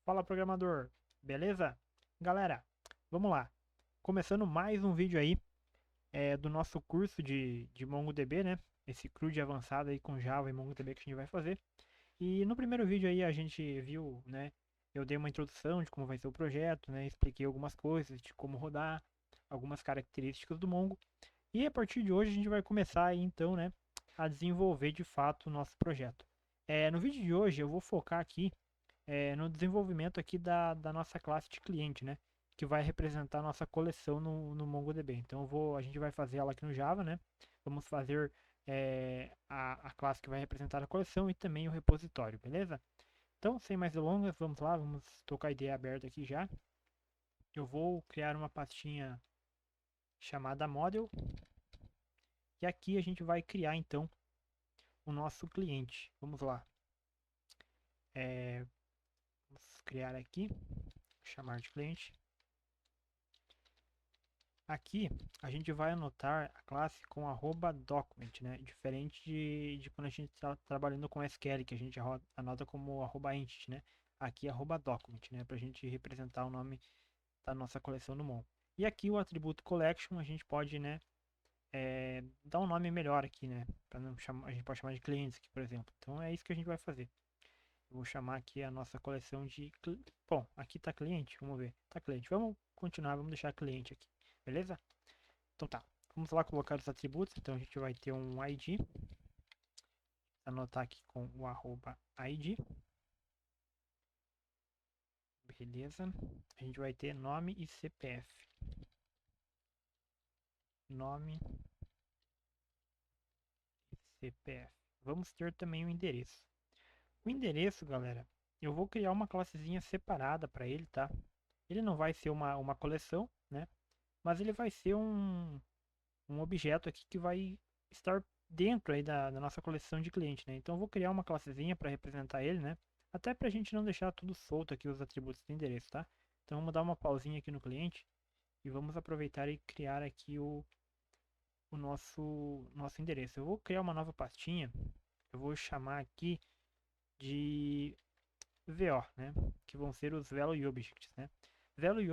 Fala programador, beleza? Galera, vamos lá. Começando mais um vídeo aí do nosso curso de MongoDB, né? Esse CRUD avançado aí com Java e MongoDB que a gente vai fazer. E no primeiro vídeo aí a gente viu, né? Eu dei uma introdução de como vai ser o projeto, né? Expliquei algumas coisas de como rodar, algumas características do Mongo. E a partir de hoje a gente vai começar aí então, né? A desenvolver de fato o nosso projeto. No vídeo de hoje eu vou focar aqui no desenvolvimento aqui da nossa classe de cliente, né? Que vai representar a nossa coleção no MongoDB. Então a gente vai fazer ela aqui no Java, né? Vamos fazer a classe que vai representar a coleção e também o repositório, beleza? Então, sem mais delongas, vamos lá, vamos tocar a ideia aberta aqui já. Eu vou criar uma pastinha chamada model e aqui a gente vai criar então o nosso cliente. Vamos lá. Vamos criar aqui, chamar de cliente. Aqui a gente vai anotar a classe com @document, né? Diferente de quando a gente está trabalhando com SQL, que a gente anota como @entity, né? Aqui @document, né? Para a gente representar o nome da nossa coleção no Mon. E aqui o atributo collection a gente pode, né? Dar um nome melhor aqui, né? Para não chamar, a gente pode chamar de clientes aqui, por exemplo. Então é isso que a gente vai fazer. Eu vou chamar aqui a nossa coleção de. Bom, aqui está cliente, vamos ver. Tá cliente. Vamos continuar, vamos deixar cliente aqui, beleza? Então tá, vamos lá colocar os atributos. Então a gente vai ter um ID, anotar aqui com o @id, beleza. A gente vai ter nome e CPF. Nome e CPF. Vamos ter também o endereço. O endereço, galera, eu vou criar uma classezinha separada para ele, tá? Ele não vai ser uma coleção, né? Mas ele vai ser um objeto aqui que vai estar dentro aí da nossa coleção de cliente, né? Então eu vou criar uma classezinha para representar ele, né? Até para a gente não deixar tudo solto aqui os atributos do endereço, tá? Então vamos dar uma pausinha aqui no cliente e vamos aproveitar e criar aqui o nosso endereço. Eu vou criar uma nova pastinha, eu vou chamar aqui de VO, né? Que vão ser os Value Objects, né? Value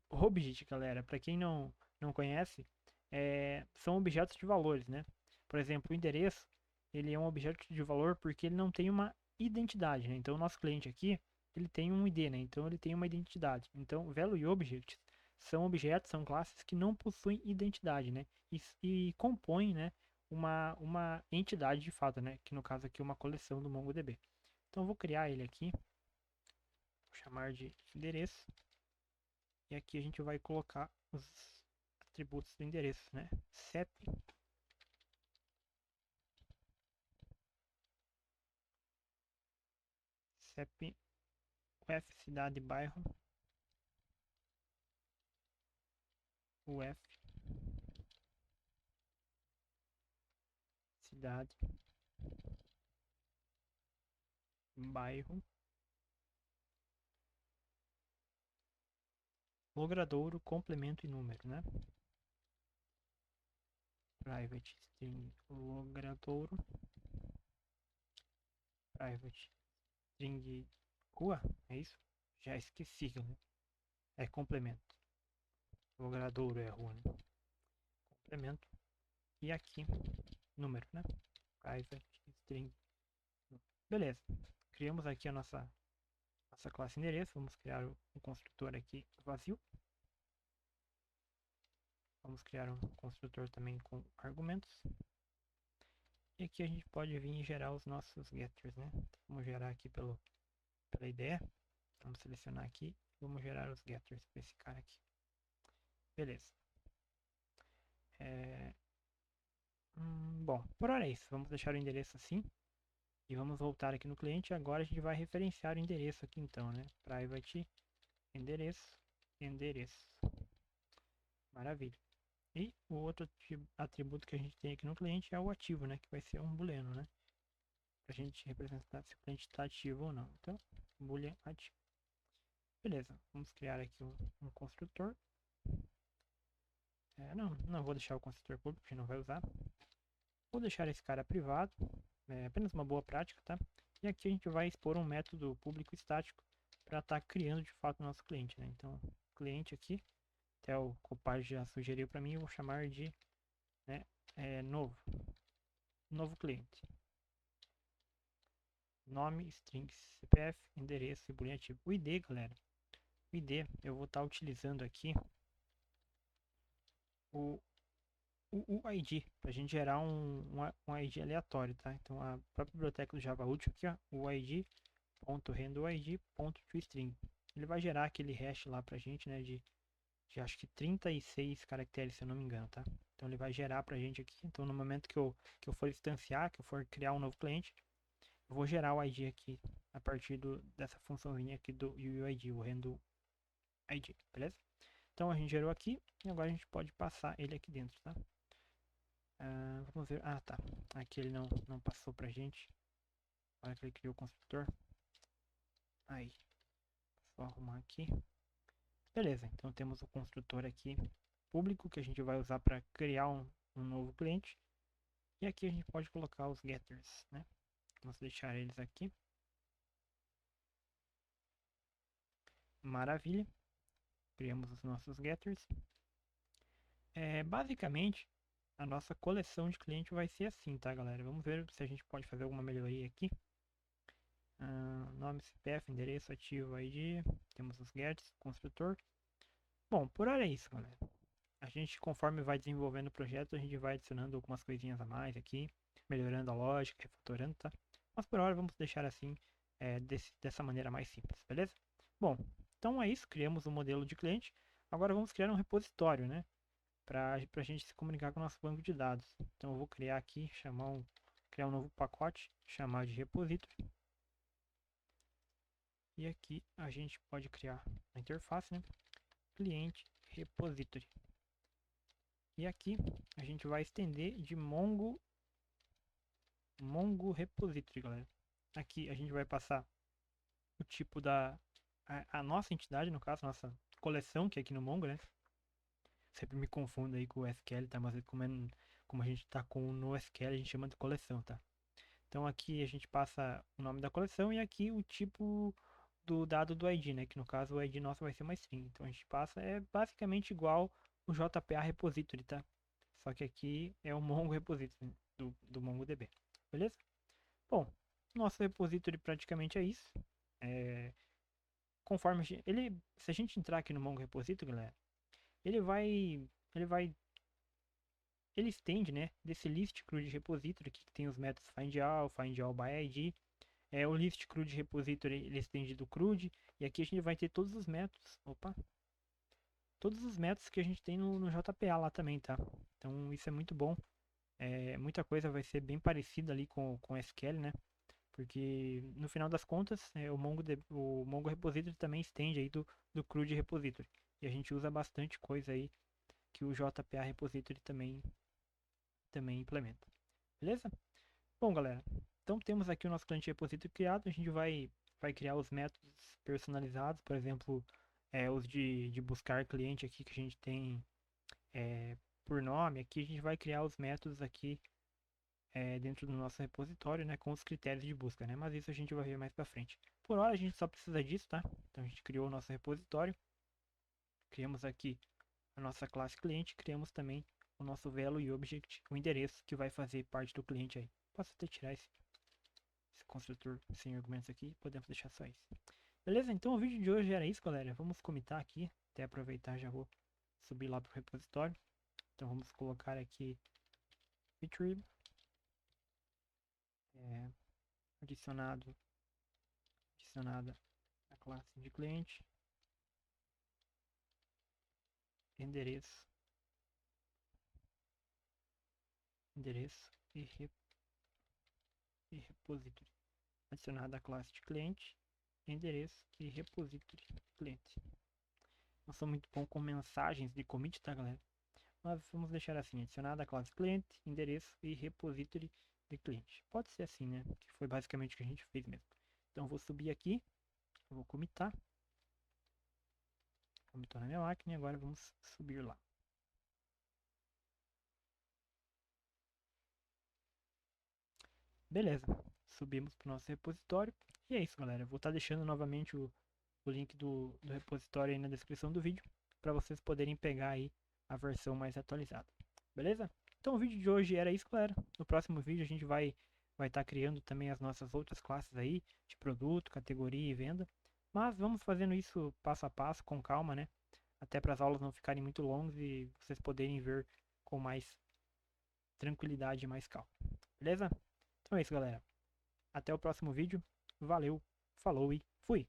Object, galera, para quem não conhece, são objetos de valores, né? Por exemplo, o endereço, ele é um objeto de valor porque ele não tem uma identidade, né? Então, o nosso cliente aqui, ele tem um ID, né? Então, ele tem uma identidade. Então, Value Objects são objetos, são classes que não possuem identidade, né? E compõem, né? Uma entidade de fato, né? Que no caso aqui é uma coleção do MongoDB. Então, eu vou criar ele aqui, vou chamar de endereço. E aqui a gente vai colocar os atributos do endereço, né? CEP, UF, cidade, bairro, UF, cidade, bairro, logradouro, complemento e número, né? Private string logradouro, private string rua, é isso? Já esqueci, né? É complemento. Logradouro é rua, né? Complemento. E aqui, número, né? Private string. Beleza. Criamos aqui a nossa classe endereço. Vamos criar um construtor aqui vazio. Vamos criar um construtor também com argumentos. E aqui a gente pode vir e gerar os nossos getters, né? Então, vamos gerar aqui pela ideia. Vamos selecionar aqui. Vamos gerar os getters para esse cara aqui. Beleza. Bom, por hora é isso. Vamos deixar o endereço assim. E vamos voltar aqui no cliente. Agora a gente vai referenciar o endereço aqui então, né? Private endereço, endereço. Maravilha. E o outro atributo que a gente tem aqui no cliente é o ativo, né? Que vai ser um booleano, né? Pra gente representar se o cliente está ativo ou não. Então, boolean ativo. Beleza, vamos criar aqui um construtor. Não vou deixar o construtor público, porque não vai usar. Vou deixar esse cara privado. É apenas uma boa prática, tá? E aqui a gente vai expor um método público estático para estar criando de fato o nosso cliente, né? Então, cliente aqui, até o Copilot já sugeriu para mim, eu vou chamar de, né, novo cliente. Nome, strings, CPF, endereço e boolean ativo. O ID, galera, o ID eu vou estar utilizando aqui o ID, para a gente gerar um ID aleatório, tá? Então a própria biblioteca do Java útil aqui, ó, o ID.handleID.toString. Ele vai gerar aquele hash lá pra gente, né, de acho que 36 caracteres, se eu não me engano, tá? Então ele vai gerar pra gente aqui. Então no momento que eu for instanciar, que eu for criar um novo cliente, eu vou gerar o ID aqui a partir dessa funçãozinha aqui do UID, o handle ID, beleza? Então a gente gerou aqui e agora a gente pode passar ele aqui dentro, tá? Vamos ver. Ah, tá. Aqui ele não passou pra gente. Olha que ele criou o construtor. Aí. Só arrumar aqui. Beleza. Então temos o construtor aqui público que a gente vai usar para criar um novo cliente. E aqui a gente pode colocar os getters, né? Vamos deixar eles aqui. Maravilha. Criamos os nossos getters. Basicamente, a nossa coleção de cliente vai ser assim, tá, galera? Vamos ver se a gente pode fazer alguma melhoria aqui. Nome, CPF, endereço, ativo, ID. Temos os getters, construtor. Bom, por hora é isso, galera. A gente, conforme vai desenvolvendo o projeto, a gente vai adicionando algumas coisinhas a mais aqui, melhorando a lógica, refactorando, tá? Mas por hora vamos deixar assim, dessa maneira mais simples, beleza? Bom, então é isso, criamos um modelo de cliente. Agora vamos criar um repositório, né? Para a gente se comunicar com o nosso banco de dados. Então eu vou criar aqui, criar um novo pacote, chamar de repository. E aqui a gente pode criar a interface, né? Cliente repository. E aqui a gente vai estender de Mongo repository, galera. Aqui a gente vai passar o tipo a nossa entidade, no caso, nossa coleção, que é aqui no Mongo, né? Sempre me confundo aí com o SQL, tá? Mas como a gente tá no SQL, a gente chama de coleção, tá? Então aqui a gente passa o nome da coleção e aqui o tipo do dado do ID, né? Que no caso o ID nosso vai ser uma string. Então a gente passa, basicamente igual o JPA repository, tá? Só que aqui é o Mongo repository do MongoDB, beleza? Bom, nosso repository praticamente é isso. Conforme se a gente entrar aqui no Mongo repository, galera, ele vai, ele vai, ele estende, né, desse list CRUD repository aqui que tem os métodos find all by ID. O list CRUD repository ele estende do CRUD e aqui a gente vai ter todos os métodos. Todos os métodos que a gente tem no JPA lá também, tá? Então isso é muito bom. Muita coisa vai ser bem parecida ali com SQL, né? Porque no final das contas, o Mongo Repository também estende aí do CRUD Repository. E a gente usa bastante coisa aí que o JPA Repository também implementa. Beleza? Bom, galera, então temos aqui o nosso cliente repository criado. A gente vai criar os métodos personalizados, por exemplo, os de buscar cliente aqui que a gente tem por nome. Aqui a gente vai criar os métodos aqui dentro do nosso repositório, né, com os critérios de busca, né, mas isso a gente vai ver mais para frente. Por hora a gente só precisa disso, tá? Então a gente criou o nosso repositório, criamos aqui a nossa classe cliente, criamos também o nosso value object, o endereço que vai fazer parte do cliente aí. Posso até tirar esse construtor sem argumentos aqui, podemos deixar só isso. Beleza? Então o vídeo de hoje era isso, galera. Vamos comitar aqui, até aproveitar já vou subir lá pro repositório. Então vamos colocar aqui feature adicionada a classe de cliente, endereço e repository, adicionada a classe de cliente, endereço e repository cliente. Não sou muito bom com mensagens de commit, tá, galera? Mas vamos deixar assim, adicionada a classe cliente, endereço e repository de cliente. Pode ser assim, né? Que foi basicamente o que a gente fez mesmo. Então vou subir aqui, vou commitar. Comitou na minha máquina e agora vamos subir lá. Beleza, subimos para o nosso repositório. E é isso, galera. Eu vou estar deixando novamente o link do repositório aí na descrição do vídeo, para vocês poderem pegar aí a versão mais atualizada. Beleza? Então o vídeo de hoje era isso, galera. No próximo vídeo a gente vai estar criando também as nossas outras classes aí, de produto, categoria e venda. Mas vamos fazendo isso passo a passo, com calma, né? Até para as aulas não ficarem muito longas e vocês poderem ver com mais tranquilidade e mais calma. Beleza? Então é isso, galera. Até o próximo vídeo. Valeu, falou e fui!